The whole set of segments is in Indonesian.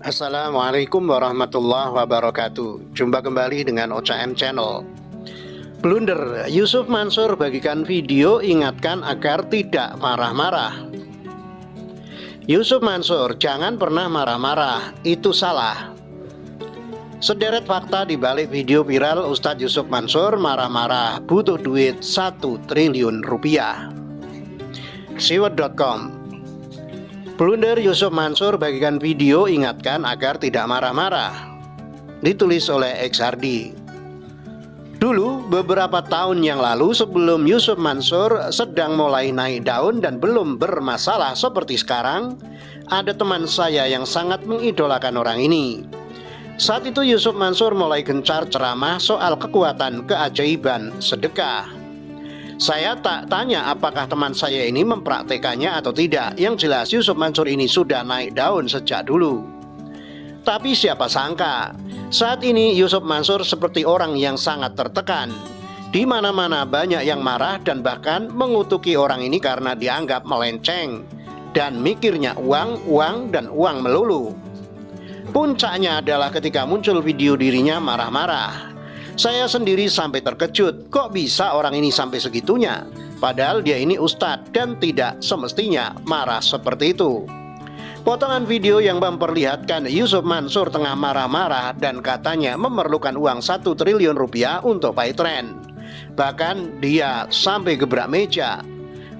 Assalamualaikum warahmatullahi wabarakatuh. Jumpa kembali dengan OCM Channel. Blunder, Yusuf Mansur bagikan video ingatkan agar tidak marah-marah. Yusuf Mansur, jangan pernah marah-marah, itu salah. Sederet fakta di balik video viral Ustadz Yusuf Mansur marah-marah butuh duit 1 triliun rupiah. Siwet.com. Blunder, Yusuf Mansur bagikan video ingatkan agar tidak marah-marah. Ditulis oleh XRD. Dulu beberapa tahun yang lalu sebelum Yusuf Mansur sedang mulai naik daun dan belum bermasalah seperti sekarang, ada teman saya yang sangat mengidolakan orang ini. Saat itu Yusuf Mansur mulai gencar ceramah soal kekuatan keajaiban sedekah. Saya tak tanya apakah teman saya ini mempraktekannya atau tidak. Yang jelas Yusuf Mansur ini sudah naik daun sejak dulu. Tapi siapa sangka saat ini Yusuf Mansur seperti orang yang sangat tertekan. Di mana-mana banyak yang marah dan bahkan mengutuki orang ini karena dianggap melenceng dan mikirnya uang, uang, dan uang melulu. Puncaknya adalah ketika muncul video dirinya marah-marah. Saya sendiri sampai terkejut, kok bisa orang ini sampai segitunya? Padahal dia ini ustadz dan tidak semestinya marah seperti itu. Potongan video yang memperlihatkan Yusuf Mansur tengah marah-marah dan katanya memerlukan uang 1 triliun rupiah untuk PayTrend. Bahkan dia sampai gebrak meja.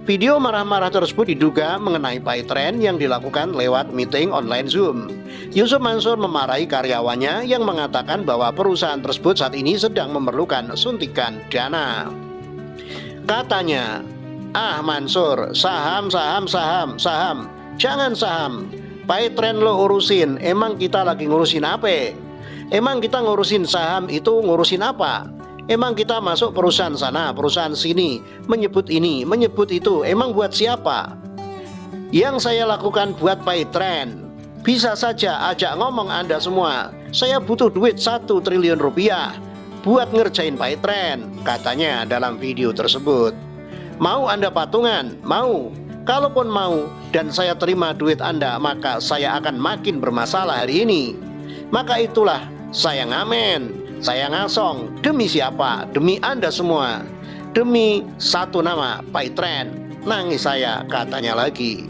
Video marah-marah tersebut diduga mengenai PayTrend yang dilakukan lewat meeting online Zoom. Yusuf Mansur memarahi karyawannya yang mengatakan bahwa perusahaan tersebut saat ini sedang memerlukan suntikan dana. Katanya, Mansur, saham, jangan saham. PayTrend lo urusin, emang kita lagi ngurusin apa? Emang kita ngurusin saham itu ngurusin apa? Emang kita masuk perusahaan sana, perusahaan sini, menyebut ini, menyebut itu, emang buat siapa? Yang saya lakukan buat PayTrend. Bisa saja ajak ngomong Anda semua, saya butuh duit 1 triliun rupiah buat ngerjain PayTrend, katanya dalam video tersebut. Mau Anda patungan? Mau. Kalaupun mau dan saya terima duit Anda, maka saya akan makin bermasalah hari ini. Maka itulah saya ngamen. Saya ngasong, demi siapa? Demi Anda semua. Demi satu nama, PayTrend. Nangis saya, katanya lagi.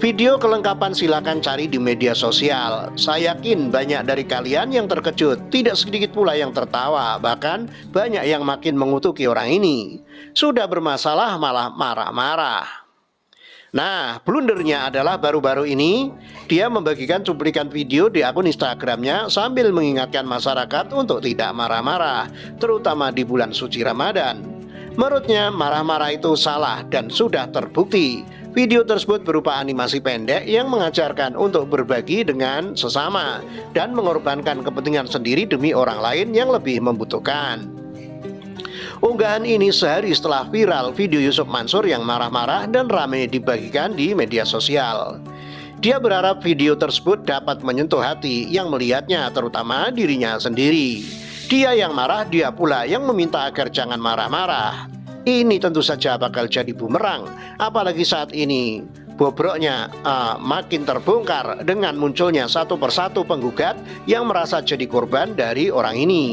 Video kelengkapan silakan cari di media sosial. Saya yakin banyak dari kalian yang terkejut, tidak sedikit pula yang tertawa. Bahkan banyak yang makin mengutuki orang ini. Sudah bermasalah malah marah-marah. Nah, blundernya adalah baru-baru ini dia membagikan cuplikan video di akun Instagramnya sambil mengingatkan masyarakat untuk tidak marah-marah, terutama di bulan suci Ramadan. Menurutnya marah-marah itu salah dan sudah terbukti. Video tersebut berupa animasi pendek yang mengajarkan untuk berbagi dengan sesama dan mengorbankan kepentingan sendiri demi orang lain yang lebih membutuhkan. Unggahan ini sehari setelah viral video Yusuf Mansur yang marah-marah dan ramai dibagikan di media sosial. Dia berharap video tersebut dapat menyentuh hati yang melihatnya, terutama dirinya sendiri. Dia yang marah, dia pula yang meminta agar jangan marah-marah. Ini tentu saja bakal jadi bumerang, apalagi saat ini bobroknya makin terbongkar dengan munculnya satu persatu penggugat yang merasa jadi korban dari orang ini.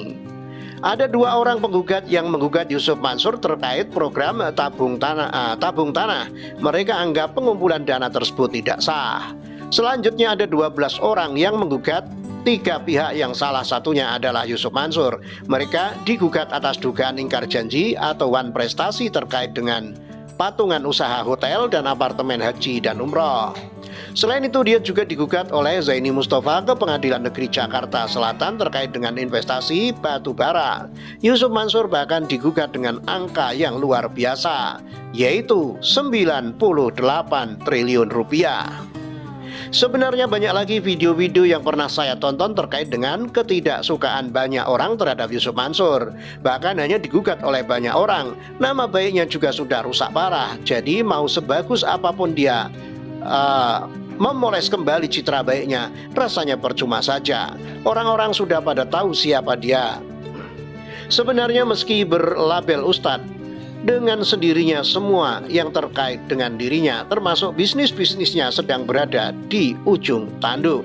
Ada 2 orang penggugat yang menggugat Yusuf Mansur terkait program tabung tanah. Mereka anggap pengumpulan dana tersebut tidak sah. Selanjutnya ada 12 orang yang menggugat 3 pihak yang salah satunya adalah Yusuf Mansur. Mereka digugat atas dugaan ingkar janji atau wan prestasi terkait dengan patungan usaha hotel dan apartemen haji dan umroh. Selain itu dia juga digugat oleh Zaini Mustafa ke Pengadilan Negeri Jakarta Selatan terkait dengan investasi batu bara. Yusuf Mansur bahkan digugat dengan angka yang luar biasa, yaitu 98 triliun rupiah. Sebenarnya banyak lagi video-video yang pernah saya tonton terkait dengan ketidaksukaan banyak orang terhadap Yusuf Mansur. Bahkan hanya digugat oleh banyak orang, nama baiknya juga sudah rusak parah. Jadi mau sebagus apapun dia memoles kembali citra baiknya, rasanya percuma saja. Orang-orang sudah pada tahu siapa dia. Sebenarnya meski berlabel ustadz, dengan sendirinya semua yang terkait dengan dirinya termasuk bisnis-bisnisnya sedang berada di ujung tanduk.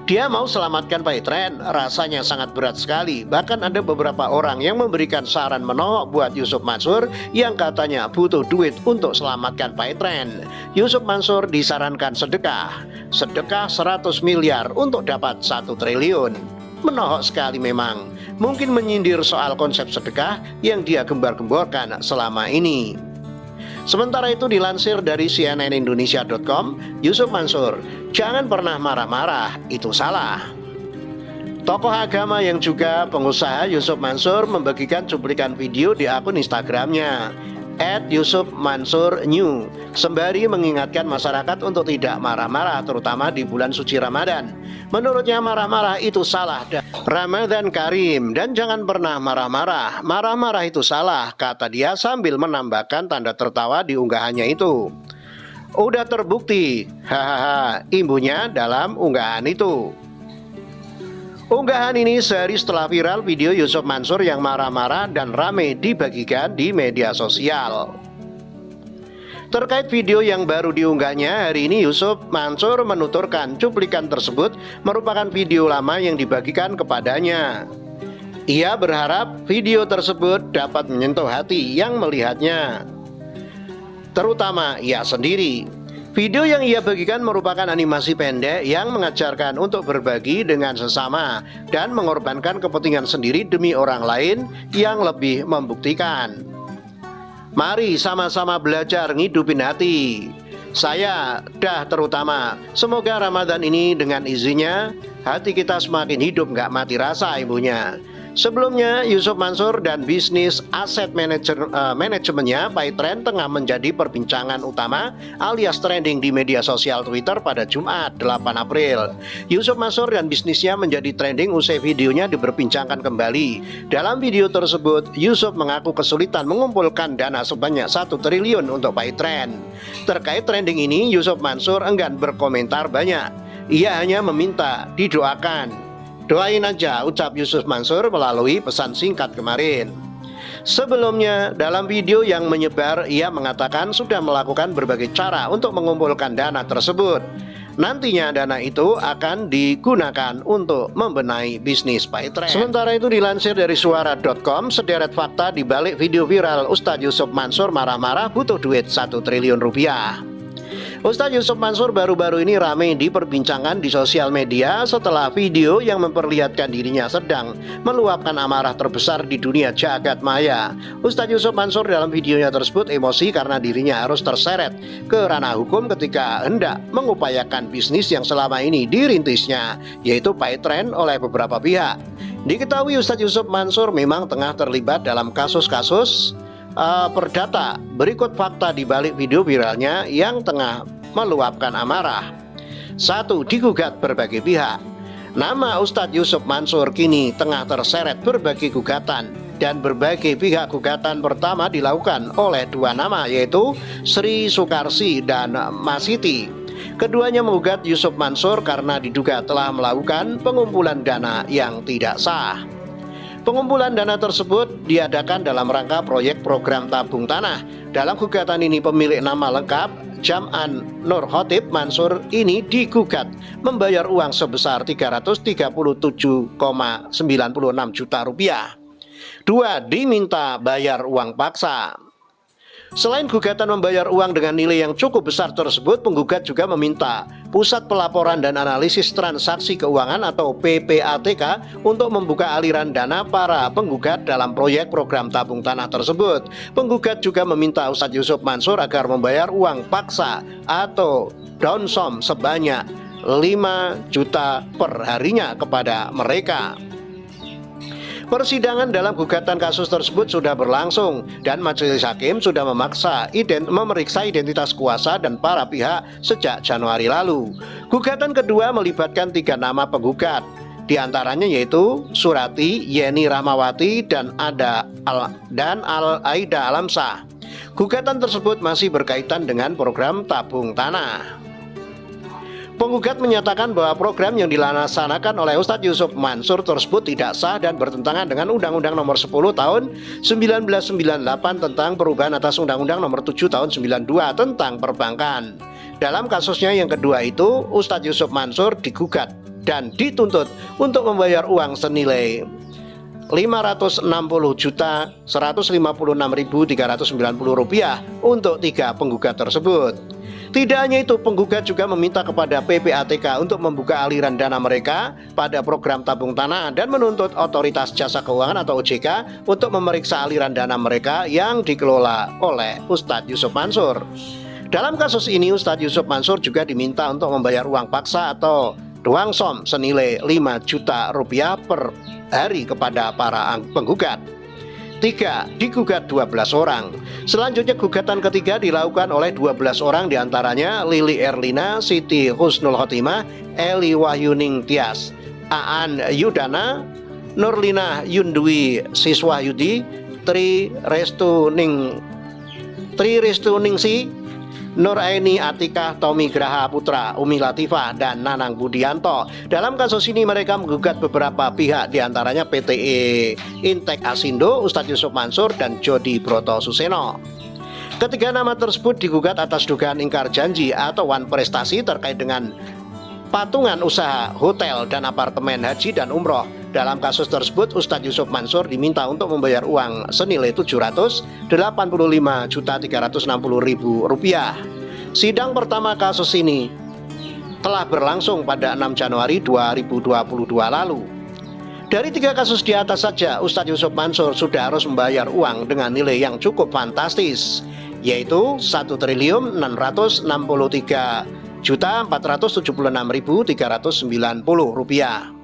Dia mau selamatkan PayTrend, rasanya sangat berat sekali. Bahkan ada beberapa orang yang memberikan saran menohok buat Yusuf Mansur yang katanya butuh duit untuk selamatkan PayTrend. Yusuf Mansur disarankan sedekah 100 miliar untuk dapat 1 triliun. Menohok sekali memang, mungkin menyindir soal konsep sedekah yang dia gembar-gemborkan selama ini. Sementara itu dilansir dari cnnindonesia.com, Yusuf Mansur, jangan pernah marah-marah, itu salah. Tokoh agama yang juga pengusaha Yusuf Mansur membagikan cuplikan video di akun Instagramnya @YusufMansurNew sembari mengingatkan masyarakat untuk tidak marah-marah terutama di bulan suci Ramadan. Menurutnya marah-marah itu salah dan Ramadan Karim dan jangan pernah marah-marah. Marah-marah itu salah, kata dia sambil menambahkan tanda tertawa di unggahannya itu. Udah terbukti, hahaha, imbuhnya dalam unggahan itu. Unggahan ini sehari setelah viral video Yusuf Mansur yang marah-marah dan rame dibagikan di media sosial. Terkait video yang baru diunggahnya hari ini, Yusuf Mansur menuturkan cuplikan tersebut merupakan video lama yang dibagikan kepadanya. Ia berharap video tersebut dapat menyentuh hati yang melihatnya, terutama ia sendiri. Video yang ia bagikan merupakan animasi pendek yang mengajarkan untuk berbagi dengan sesama dan mengorbankan kepentingan sendiri demi orang lain yang lebih membuktikan. Mari sama-sama belajar ngidupin hati. Saya terutama, semoga Ramadan ini dengan izinnya hati kita semakin hidup gak mati rasa ibunya. Sebelumnya Yusuf Mansur dan bisnis aset manajemennya PayTrend tengah menjadi perbincangan utama alias trending di media sosial Twitter pada Jumat 8 April. Yusuf Mansur dan bisnisnya menjadi trending usai videonya diperbincangkan kembali. Dalam video tersebut Yusuf mengaku kesulitan mengumpulkan dana sebanyak 1 triliun untuk PayTrend. Terkait trending ini Yusuf Mansur enggan berkomentar banyak. Ia hanya meminta didoakan. Doain aja, ucap Yusuf Mansur melalui pesan singkat kemarin. Sebelumnya, dalam video yang menyebar, ia mengatakan sudah melakukan berbagai cara untuk mengumpulkan dana tersebut. Nantinya dana itu akan digunakan untuk membenahi bisnis PayTrend. Sementara itu dilansir dari suara.com, sederet fakta di balik video viral Ustadz Yusuf Mansur marah-marah butuh duit 1 triliun rupiah. Ustadz Yusuf Mansur baru-baru ini ramai diperbincangkan di sosial media setelah video yang memperlihatkan dirinya sedang meluapkan amarah terbesar di dunia jagat maya. Ustadz Yusuf Mansur dalam videonya tersebut emosi karena dirinya harus terseret ke ranah hukum ketika hendak mengupayakan bisnis yang selama ini dirintisnya, yaitu PayTrend oleh beberapa pihak. Diketahui Ustadz Yusuf Mansur memang tengah terlibat dalam kasus-kasus perdata. Berikut fakta di balik video viralnya yang tengah meluapkan amarah. 1. Digugat berbagai pihak. Nama Ustadz Yusuf Mansur kini tengah terseret berbagai gugatan dan berbagai pihak. Gugatan pertama dilakukan oleh 2 nama, yaitu Sri Sukarsi dan Masiti. Keduanya menggugat Yusuf Mansur karena diduga telah melakukan pengumpulan dana yang tidak sah. Pengumpulan dana tersebut diadakan dalam rangka proyek program tabung tanah. Dalam gugatan ini pemilik nama lengkap Jam'an Nur Khotib Mansur ini digugat membayar uang sebesar 337,96 juta rupiah. 2. Diminta bayar uang paksa. Selain gugatan membayar uang dengan nilai yang cukup besar tersebut, penggugat juga meminta Pusat Pelaporan dan Analisis Transaksi Keuangan atau PPATK untuk membuka aliran dana para penggugat dalam proyek program tabung tanah tersebut. Penggugat juga meminta Ustadz Yusuf Mansur agar membayar uang paksa atau downsum sebanyak 5 juta per harinya kepada mereka. Persidangan dalam gugatan kasus tersebut sudah berlangsung dan majelis hakim sudah memeriksa identitas kuasa dan para pihak sejak Januari lalu. Gugatan kedua melibatkan 3 nama penggugat, di antaranya yaitu Surati, Yeni Rahmawati, dan Al-Aida Alamsah. Gugatan tersebut masih berkaitan dengan program tabung tanah. Penggugat menyatakan bahwa program yang dilaksanakan oleh Ustadz Yusuf Mansur tersebut tidak sah dan bertentangan dengan Undang-Undang Nomor 10 Tahun 1998 tentang perubahan atas Undang-Undang Nomor 7 Tahun 92 tentang perbankan. Dalam kasusnya yang kedua itu, Ustadz Yusuf Mansur digugat dan dituntut untuk membayar uang senilai Rp560.156.390 untuk 3 penggugat tersebut. Tidak hanya itu, penggugat juga meminta kepada PPATK untuk membuka aliran dana mereka pada program tabung tanah dan menuntut Otoritas Jasa Keuangan atau OJK untuk memeriksa aliran dana mereka yang dikelola oleh Ustadz Yusuf Mansur. Dalam kasus ini, Ustadz Yusuf Mansur juga diminta untuk membayar uang paksa atau doang som senilai 5 juta rupiah per hari kepada para penggugat. 3. Digugat 12 orang. Selanjutnya gugatan ketiga dilakukan oleh 12 orang, diantaranya Lili Erlina, Siti Husnul Khotimah, Eli Wahyuning Tias, Aan Yudana, Nurlina Yundwi Siswahyudi, Tri Restuningsi, Nur Aini Atikah, Tommy Graha Putra, Umi Latifah, dan Nanang Budianto. Dalam kasus ini mereka menggugat beberapa pihak, diantaranya PTE Intek Asindo, Ustadz Yusuf Mansur, dan Jody Broto Suseno. Ketiga nama tersebut digugat atas dugaan ingkar janji atau wan prestasi terkait dengan patungan usaha hotel dan apartemen haji dan umroh. Dalam kasus tersebut, Ustadz Yusuf Mansur diminta untuk membayar uang senilai Rp785.360.000. Sidang pertama kasus ini telah berlangsung pada 6 Januari 2022 lalu. Dari 3 kasus di atas saja, Ustadz Yusuf Mansur sudah harus membayar uang dengan nilai yang cukup fantastis, yaitu Rp1.476.390.390.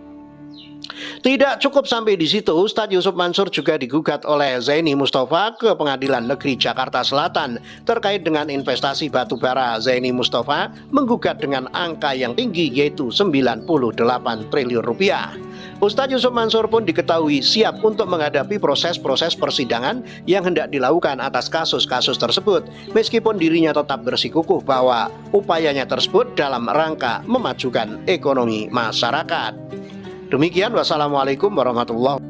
Tidak cukup sampai di situ, Ustadz Yusuf Mansur juga digugat oleh Zaini Mustafa ke Pengadilan Negeri Jakarta Selatan terkait dengan investasi batubara. Zaini Mustafa menggugat dengan angka yang tinggi, yaitu 98 triliun rupiah. Ustadz Yusuf Mansur pun diketahui siap untuk menghadapi proses-proses persidangan yang hendak dilakukan atas kasus-kasus tersebut, meskipun dirinya tetap bersikukuh bahwa upayanya tersebut dalam rangka memajukan ekonomi masyarakat. Demikian, wassalamualaikum warahmatullahi wabarakatuh.